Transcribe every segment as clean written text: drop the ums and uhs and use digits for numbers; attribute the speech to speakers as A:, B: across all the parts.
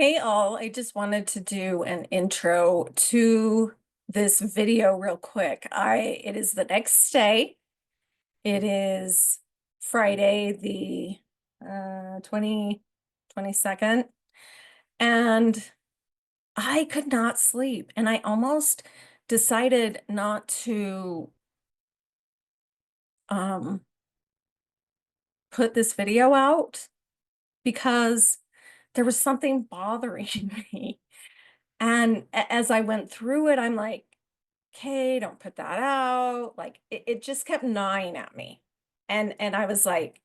A: Hey all, I just wanted to do an intro to this video real quick. It is the next day. It is Friday, the 22nd, and I could not sleep. And I almost decided not to um put this video out because there was something bothering me. And as I went through it, I'm like, okay, don't put that out. Like it just kept gnawing at me. And I was like,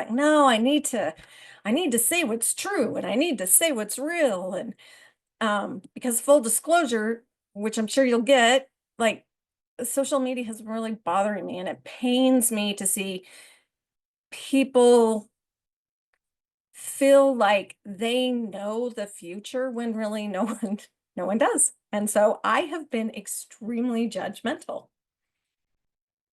A: no, I need to say what's true and I need to say what's real. And because full disclosure, which I'm sure you'll get, like social media has been really bothering me and it pains me to see people feel like they know the future when really no one does. And so I have been extremely judgmental.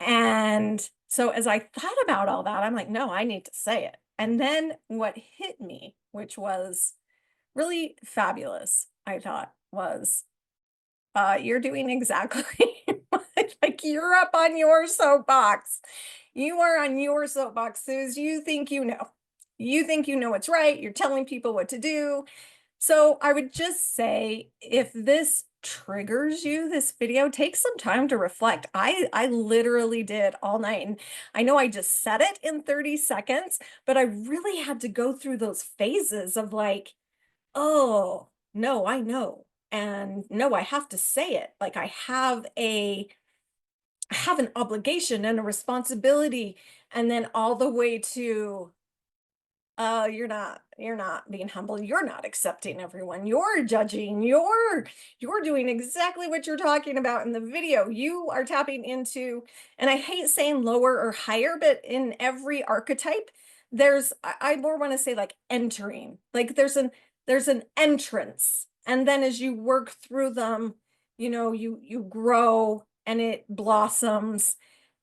A: And so as I thought about all that, I'm like, no, I need to say it. And then what hit me, which was really fabulous, I thought was, you're doing exactly like you're up on your soapbox. You are on your soapbox, Suze. You think you know. You think you know what's right. You're telling people what to do. So I would just say if this triggers you, this video, take some time to reflect. I literally did all night. And I know I just said it in 30 seconds, but I really had to go through those phases of like, oh, no, I know. And no, I have to say it. Like I have an obligation and a responsibility. And then all the way to you're not being humble. You're not accepting everyone. You're judging. You're doing exactly what you're talking about in the video. You are tapping into, and I hate saying lower or higher, but in every archetype, I more want to say like entering. Like there's an entrance. And then as you work through them, you grow and it blossoms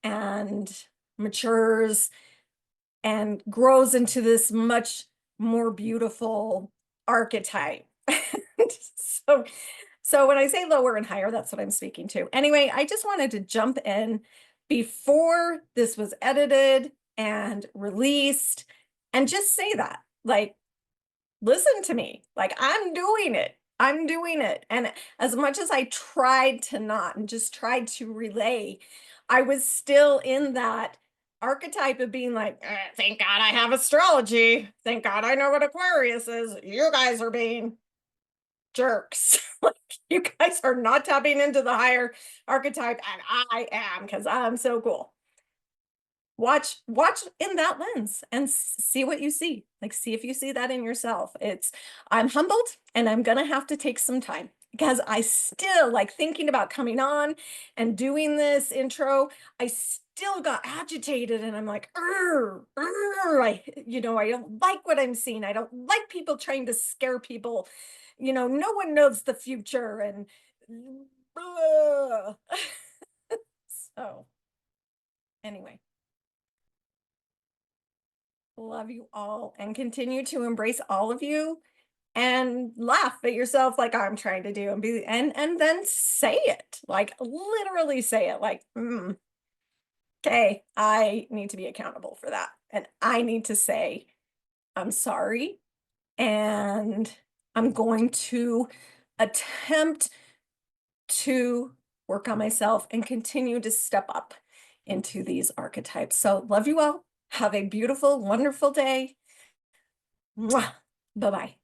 A: and matures and grows into this much more beautiful archetype. so so when I say lower and higher, that's what I'm speaking to. Anyway, I just wanted to jump in before this was edited and released and just say that, like, listen to me, like I'm doing it. And as much as I tried to not and just tried to relay, I was still in that archetype of being like, thank God I have astrology. Thank God I know what Aquarius is. You guys are being jerks. Like, you guys are not tapping into the higher archetype, and I am because I'm so cool. Watch in that lens and see what you see. Like, see if you see that in yourself. I'm humbled and I'm gonna have to take some time because I still, like, thinking about coming on and doing this intro, I still got agitated and I'm like, I don't like what I'm seeing. I don't like people trying to scare people. No one knows the future and so anyway. Love you all and continue to embrace all of you and laugh at yourself like I'm trying to do and then say it. Like literally say it like, okay, I need to be accountable for that. And I need to say, I'm sorry. And I'm going to attempt to work on myself and continue to step up into these archetypes. So love you all. Have a beautiful, wonderful day. Mwah. Bye-bye.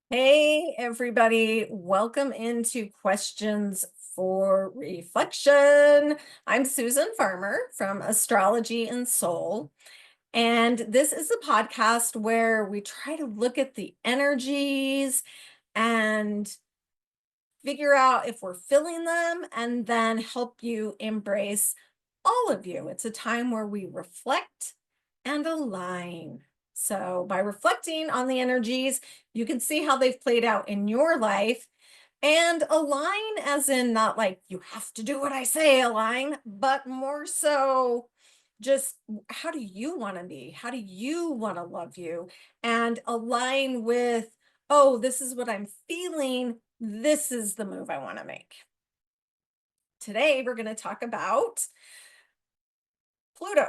A: Hey, everybody. Welcome into Questions for Reflection. I'm Susan Farmer from Astrology and Soul. And this is a podcast where we try to look at the energies and figure out if we're feeling them and then help you embrace all of you. It's a time where we reflect and align. So by reflecting on the energies, you can see how they've played out in your life, and align as in not like you have to do what I say, align, but more so just how do you want to be? How do you want to love you? And align with, oh, this is what I'm feeling. This is the move I want to make. Today, we're going to talk about Pluto.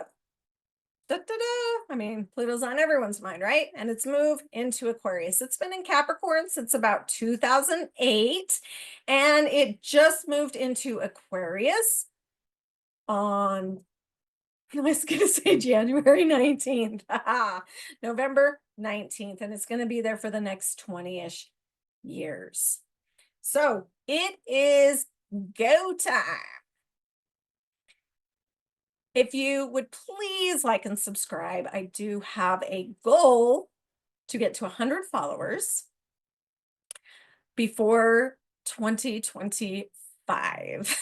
A: Da, da, da. I mean, Pluto's on everyone's mind, right? And its move into Aquarius. It's been in Capricorn since about 2008, and it just moved into Aquarius on, I was going to say January 19th, November 19th, and it's going to be there for the next 20-ish years. So it is go time. If you would please like and subscribe, I do have a goal to get to 100 followers before 2025.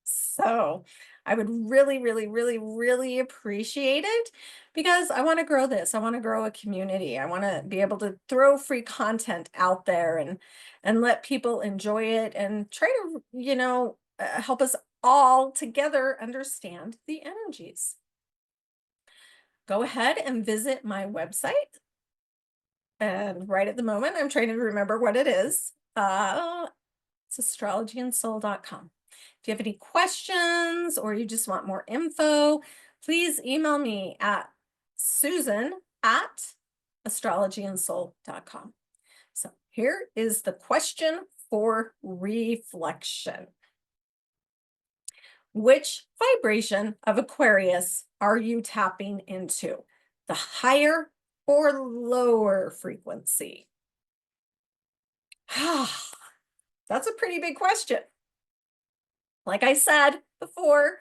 A: So I would really, really, really, really appreciate it because I want to grow this. I want to grow a community. I want to be able to throw free content out there and let people enjoy it and try to, help us all together understand the energies. Go ahead and visit my website. And right at the moment, I'm trying to remember what it is. It's astrologyandsoul.com. If you have any questions or you just want more info, please email me at susan@astrologyandsoul.com. So here is the question for reflection. Which vibration of Aquarius are you tapping into? The higher or lower frequency? That's a pretty big question. Like I said before,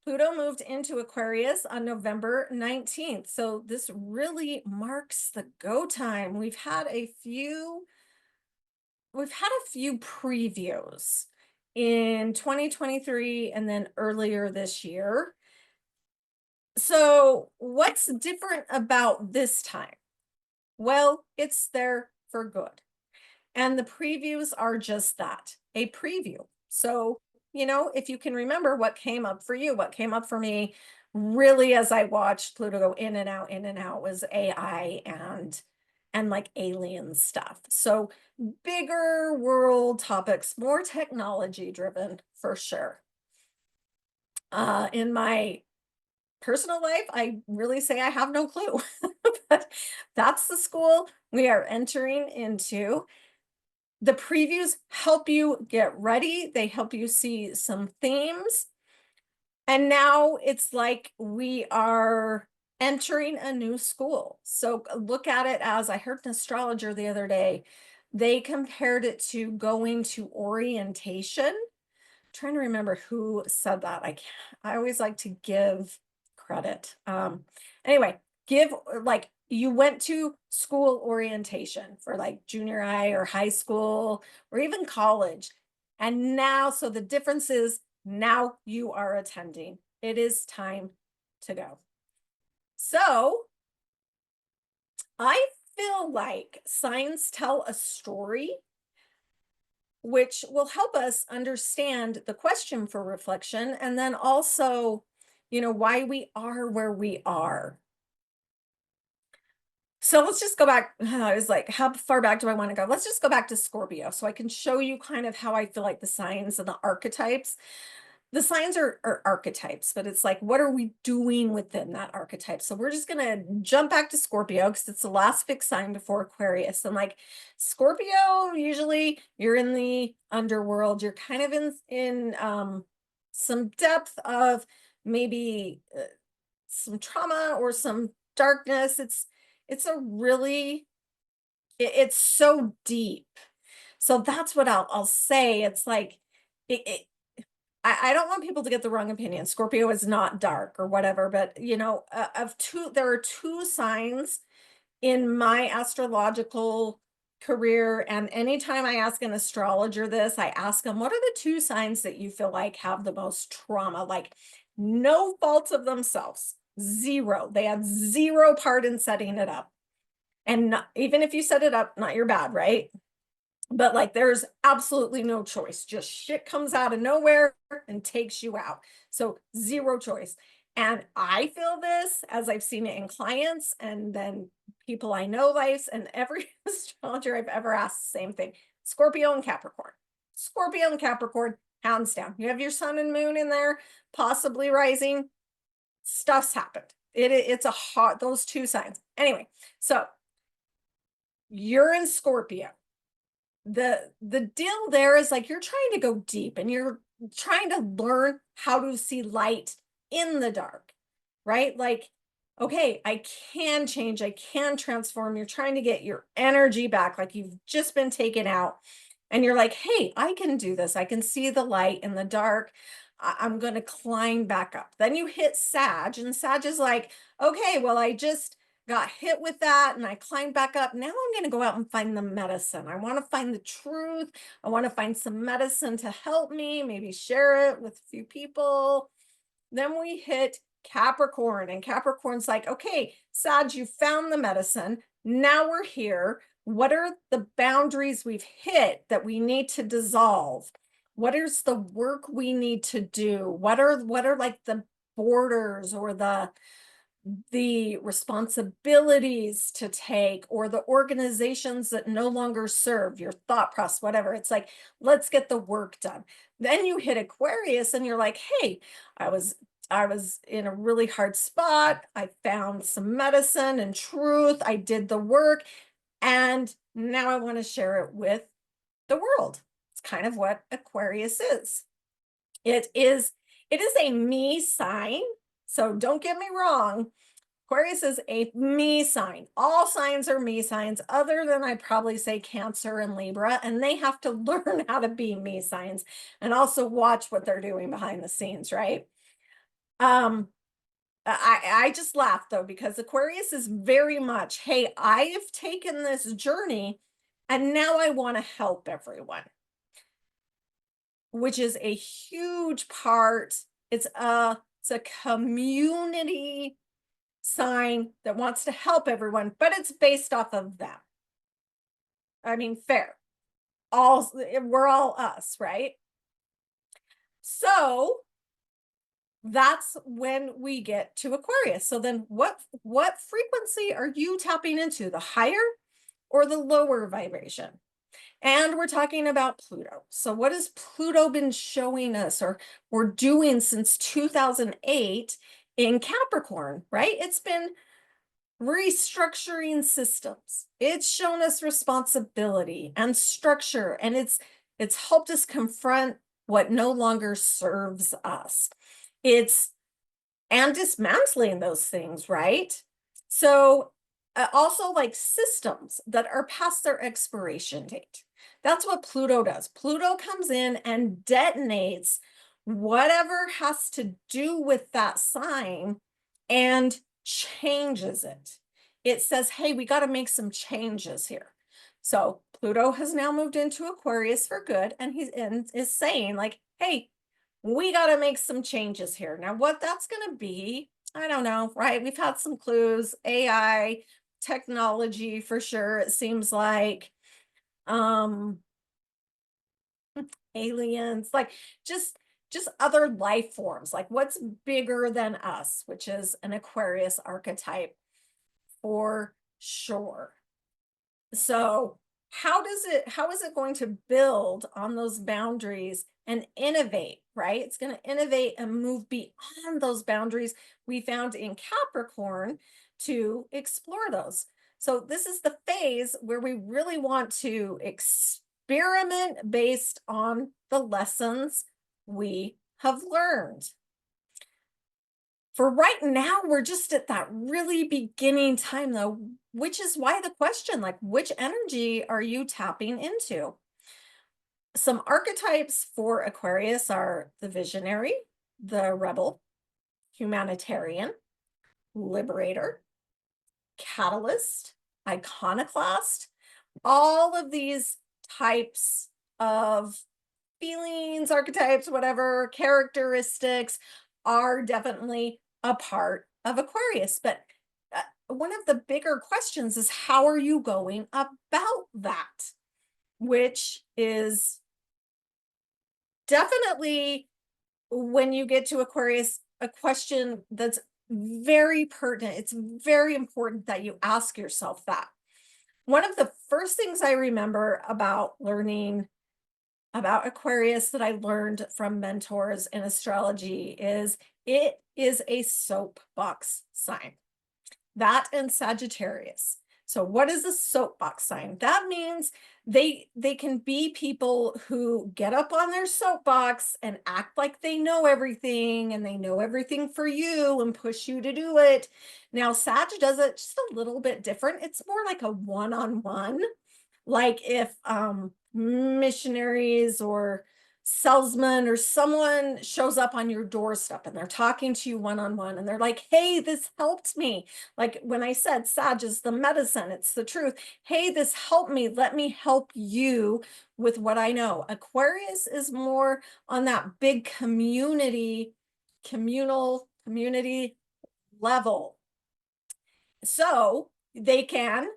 A: Pluto moved into Aquarius on November 19th. So this really marks the go time. We've had a few previews in 2023 and then earlier this year. So what's different about this time? Well, it's there for good. And the previews are just that, a preview. So, if you can remember what came up for you, what came up for me, really, as I watched Pluto go in and out, was AI and like alien stuff. So bigger world topics, more technology driven for sure. In my personal life, I really say I have no clue, but that's the school we are entering into. The previews help you get ready. They help you see some themes. And now it's like we are entering a new school. So look at it as, I heard an astrologer the other day, they compared it to going to orientation. I'm trying to remember who said that. I always like to give credit. Anyway, like you went to school orientation for like junior high or high school or even college. And now, so the difference is now you are attending. It is time to go. So I feel like signs tell a story which will help us understand the question for reflection and then also, why we are where we are. So let's just go back. I was like, how far back do I want to go? Let's just go back to Scorpio so I can show you kind of how I feel like the signs and the archetypes. The signs are archetypes, but it's like, what are we doing within that archetype? So we're just going to jump back to Scorpio because it's the last big sign before Aquarius. And like Scorpio, usually you're in the underworld. You're kind of in some depth of maybe some trauma or some darkness. It's so deep. So that's what I'll say. It's like, I don't want people to get the wrong opinion. Scorpio is not dark or whatever, but there are two signs in my astrological career. And anytime I ask an astrologer this, I ask them, what are the two signs that you feel like have the most trauma? Like no faults of themselves, zero. They had zero part in setting it up. And even if you set it up, not your bad, right? But like there's absolutely no choice. Just shit comes out of nowhere and takes you out. So zero choice. And I feel this as I've seen it in clients and then people I know lives, and every astrologer I've ever asked, the same thing. Scorpio and Capricorn. Scorpio and Capricorn, hands down. You have your sun and moon in there, possibly rising. Stuff's happened. It's a hot, those two signs. Anyway, so you're in Scorpio. The deal there is like you're trying to go deep and you're trying to learn how to see light in the dark, right? Like, okay, I can change, I can transform. You're trying to get your energy back, like you've just been taken out. And you're like, hey, I can do this. I can see the light in the dark. I'm going to climb back up. Then you hit Sag, and Sag is like, okay, well, I just got hit with that and I climbed back up. Now I'm going to go out and find the medicine. I want to find the truth. I want to find some medicine to help me, maybe share it with a few people. Then we hit Capricorn, and Capricorn's like, okay, Sag, you found the medicine. Now we're here. What are the boundaries we've hit that we need to dissolve? What is the work we need to do? What are like the borders or the responsibilities to take, or the organizations that no longer serve your thought process, whatever? It's like, let's get the work done. Then you hit Aquarius and you're like, hey, I was in a really hard spot. I found some medicine and truth. I did the work. And now I want to share it with the world. It's kind of what Aquarius is. It is a me sign. So don't get me wrong. Aquarius is a me sign. All signs are me signs, other than I'd probably say Cancer and Libra, and they have to learn how to be me signs and also watch what they're doing behind the scenes, right? I just laugh though, because Aquarius is very much, hey, I have taken this journey and now I want to help everyone, which is a huge part. It's a community sign that wants to help everyone, but it's based off of them. I mean, fair. We're all us, right? So that's when we get to Aquarius. So then what frequency are you tapping into, the higher or the lower vibration? And we're talking about Pluto. So what has Pluto been showing us, or doing since 2008 in Capricorn, right? It's been restructuring systems. It's shown us responsibility and structure, and it's helped us confront what no longer serves us. It's and dismantling those things, right? So also like systems that are past their expiration date. That's what Pluto does. Pluto comes in and detonates whatever has to do with that sign and changes it. It says, hey, we got to make some changes here. So Pluto has now moved into Aquarius for good, and is saying like, hey, we got to make some changes here. Now, what that's going to be, I don't know, right? We've had some clues, AI, technology for sure. It seems like aliens, like just other life forms, like what's bigger than us, which is an Aquarius archetype for sure. So how is it going to build on those boundaries and innovate, right? It's going to innovate and move beyond those boundaries we found in Capricorn to explore those. So this is the phase where we really want to experiment based on the lessons we have learned. For right now, we're just at that really beginning time though, which is why the question, like, which energy are you tapping into? Some archetypes for Aquarius are the visionary, the rebel, humanitarian, liberator, catalyst, iconoclast. All of these types of feelings, archetypes, whatever, characteristics are definitely a part of Aquarius. But one of the bigger questions is, how are you going about that? Which is definitely when you get to Aquarius, a question that's very pertinent. It's very important that you ask yourself that. One of the first things I remember about learning about Aquarius that I learned from mentors in astrology is it is a soapbox sign. That and Sagittarius. So what is a soapbox sign? That means they can be people who get up on their soapbox and act like they know everything and they know everything for you and push you to do it. Now Sag does it just a little bit different. It's more like a one-on-one. Like if missionaries or salesman or someone shows up on your doorstep and they're talking to you one-on-one and they're like, hey, this helped me. Like when I said Sag is the medicine, it's the truth. Hey, this helped me. Let me help you with what I know. Aquarius is more on that big community level. So they can,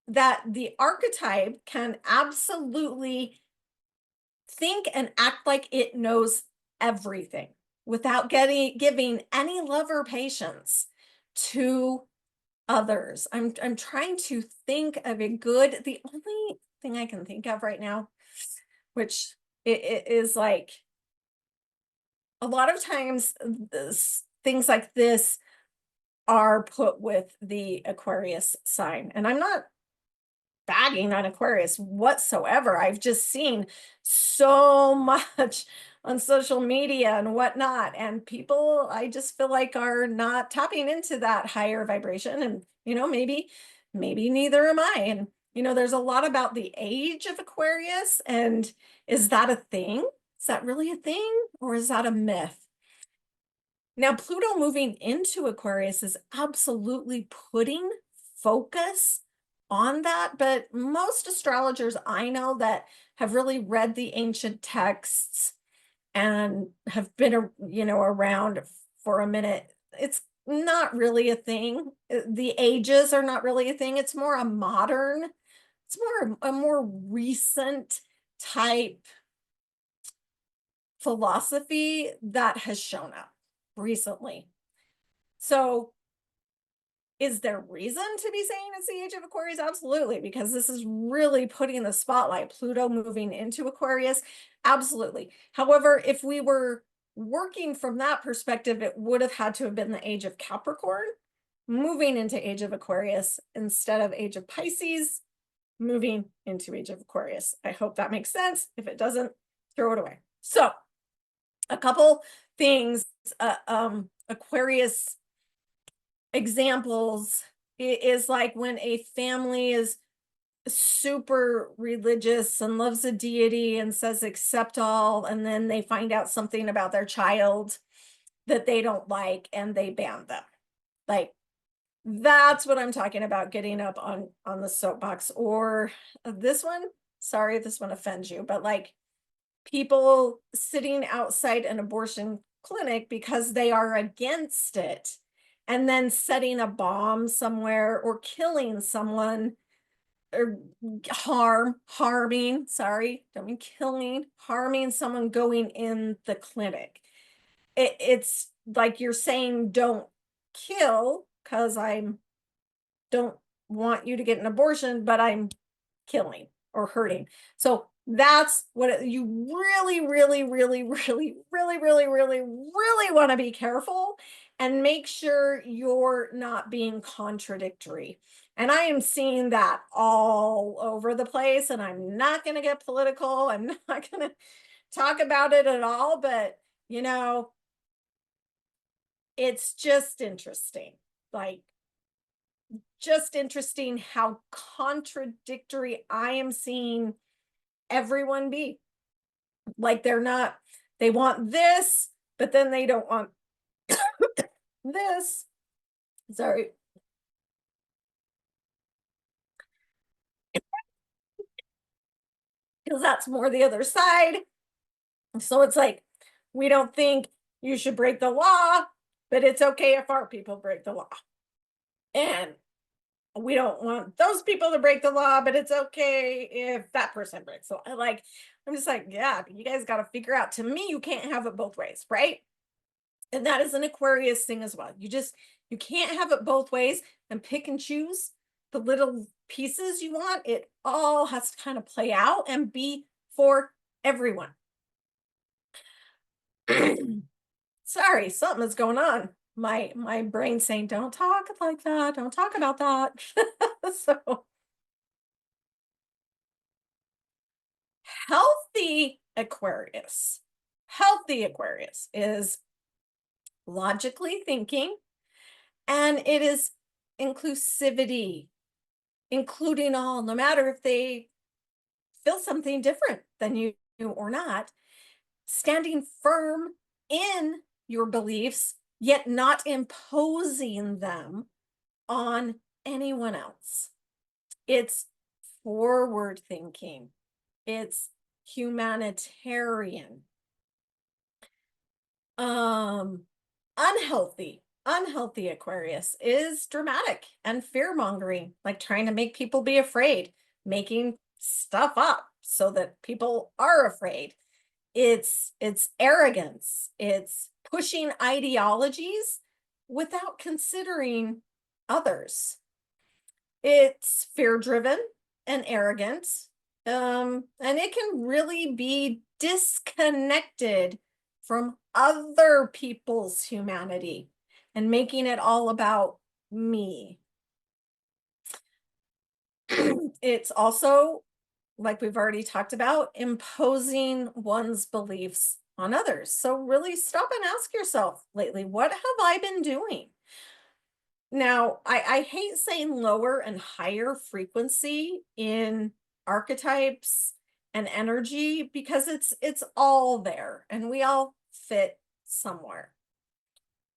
A: that the archetype can absolutely think and act like it knows everything without giving any love or patience to others. I'm trying to think of a good, the only thing I can think of right now, which it is like a lot of times things like this are put with the Aquarius sign. And I'm not bagging on Aquarius whatsoever. I've just seen so much on social media and whatnot, and people I just feel like are not tapping into that higher vibration. And maybe neither am I. And there's a lot about the age of Aquarius, and is that a thing? Is that really a thing, or is that a myth? Now, Pluto moving into Aquarius is absolutely putting focus on that, but most astrologers I know that have really read the ancient texts and have been, around for a minute, it's not really a thing. The ages are not really a thing. It's more a modern, it's more a more recent type philosophy that has shown up recently. So is there reason to be saying it's the age of Aquarius? Absolutely, because this is really putting the spotlight. Pluto moving into Aquarius, absolutely. However, if we were working from that perspective, it would have had to have been the age of Capricorn, moving into age of Aquarius instead of age of Pisces, moving into age of Aquarius. I hope that makes sense. If it doesn't, throw it away. So a couple things, Aquarius examples is like when a family is super religious and loves a deity and says accept all, and then they find out something about their child that they don't like and they ban them. Like that's what I'm talking about, getting up on the soapbox. Or this one, sorry if this one offends you, but like people sitting outside an abortion clinic because they are against it, and then setting a bomb somewhere or killing someone, or harming, sorry, don't mean killing, harming someone going in the clinic. It's like you're saying don't kill because I don't want you to get an abortion, but I'm killing or hurting. So that's what you really want to be careful and make sure you're not being contradictory. And I am seeing that all over the place, and I'm not going to get political. I'm not going to talk about it at all, but it's just interesting. Like, just interesting how contradictory I am seeing everyone be. Like they want this, but then they don't want this. Sorry. Because that's more the other side. So it's like, we don't think you should break the law, but it's okay if our people break the law. And we don't want those people to break the law, but it's okay if that person breaks. So I'm just like, yeah, you guys got to figure out. To me, you can't have it both ways, right? And that is an Aquarius thing as well. You can't have it both ways and pick and choose the little pieces you want. It all has to kind of play out and be for everyone. Sorry, something is going on. My brain saying, don't talk like that. Don't talk about that. So healthy Aquarius. Healthy Aquarius is logically thinking, and it is inclusivity, including all, no matter if they feel something different than you or not, standing firm in your beliefs, yet not imposing them on anyone else. It's forward thinking, it's humanitarian. Um, unhealthy Aquarius is dramatic and fear mongering, like trying to make people be afraid, making stuff up so that people are afraid. It's arrogance, it's pushing ideologies without considering others. It's fear driven and arrogant. And it can really be disconnected from other people's humanity and making it all about me. It's also, like we've already talked about, imposing one's beliefs on others. So really stop and ask yourself lately, what have I been doing? Now, I hate saying lower and higher frequency in archetypes and energy because it's all there and we all fit somewhere.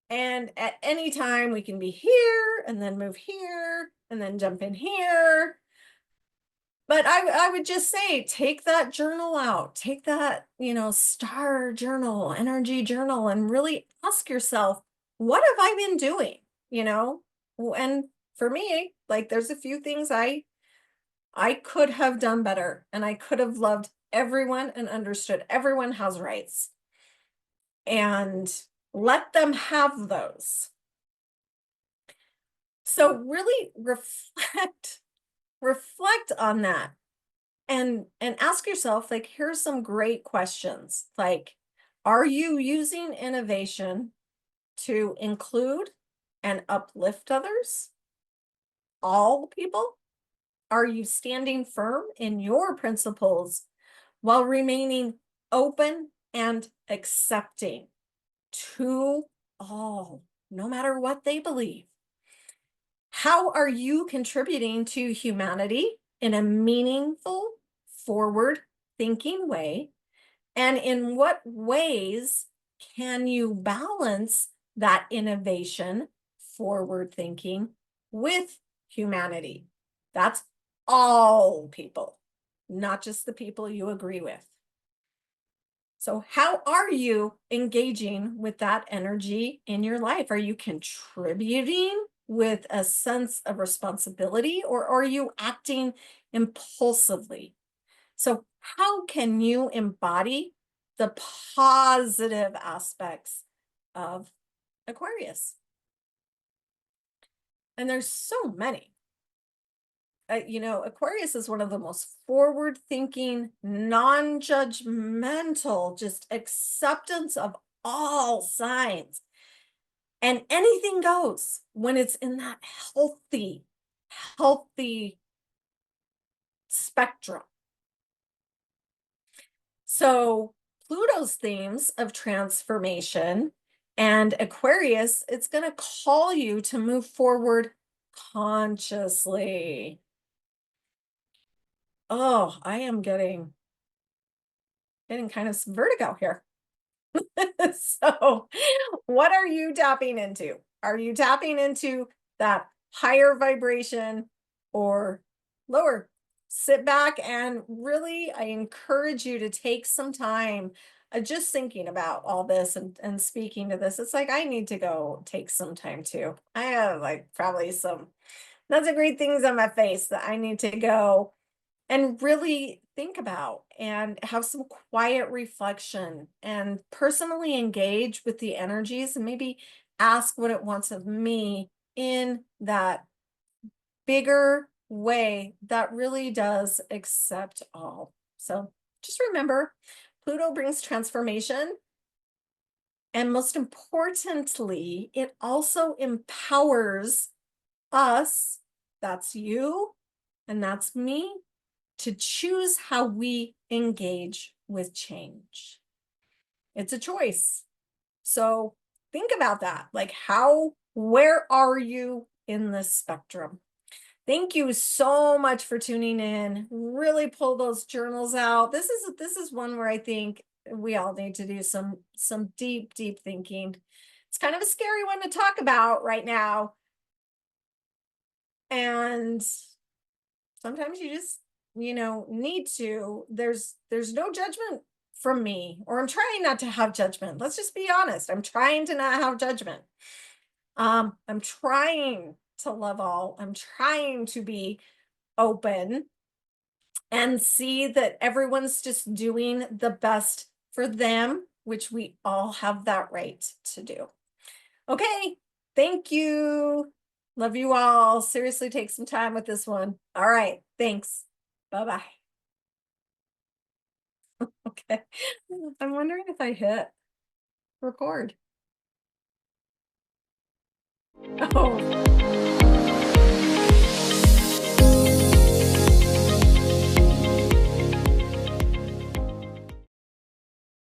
A: And at any time we can be here and then move here and then jump in here. But I would just say, take that journal out, take that, star journal, energy journal, and really ask yourself, what have I been doing? You know, and for me, like there's a few things I could have done better, and I could have loved everyone and understood everyone has rights and let them have those. So really reflect on that and ask yourself, like, here's some great questions. Like, are you using innovation to include and uplift others, all people? Are you standing firm in your principles while remaining open and accepting to all, no matter what they believe? How are you contributing to humanity in a meaningful, forward thinking way? And in what ways can you balance that innovation, forward thinking with humanity? That's all people, not just the people you agree with. So, how are you engaging with that energy in your life? Are you contributing with a sense of responsibility, or are you acting impulsively? So, how can you embody the positive aspects of Aquarius? And there's so many. Aquarius is one of the most forward thinking, non judgmental, just acceptance of all signs. And anything goes when it's in that healthy spectrum. So, Pluto's themes of transformation and Aquarius, it's going to call you to move forward consciously. Oh, I am getting kind of some vertigo here. So, what are you tapping into? Are you tapping into that higher vibration or lower? Sit back and really, I encourage you to take some time just thinking about all this and speaking to this. It's like I need to go take some time too. I have like probably some That's a great things on my face that I need to go and really think about and have some quiet reflection and personally engage with the energies and maybe ask what it wants of me in that bigger way that really does accept all. So just remember, Pluto brings transformation. And most importantly, it also empowers us, that's you and that's me, to choose how we engage with change. It's a choice. So think about that. Like, where are you in this spectrum? Thank you so much for tuning in. Really pull those journals out. This is one where I think we all need to do some deep thinking. It's kind of a scary one to talk about right now. And sometimes you just, need to. There's no judgment from me, or I'm trying not to have judgment. Let's just be honest. I'm trying to not have judgment. I'm trying to love all. I'm trying to be open and see that everyone's just doing the best for them, which we all have that right to do. Okay, thank you. Love you all. Seriously, take some time with this one. All right, thanks. Bye-bye. Okay. I'm wondering if I hit record. Oh.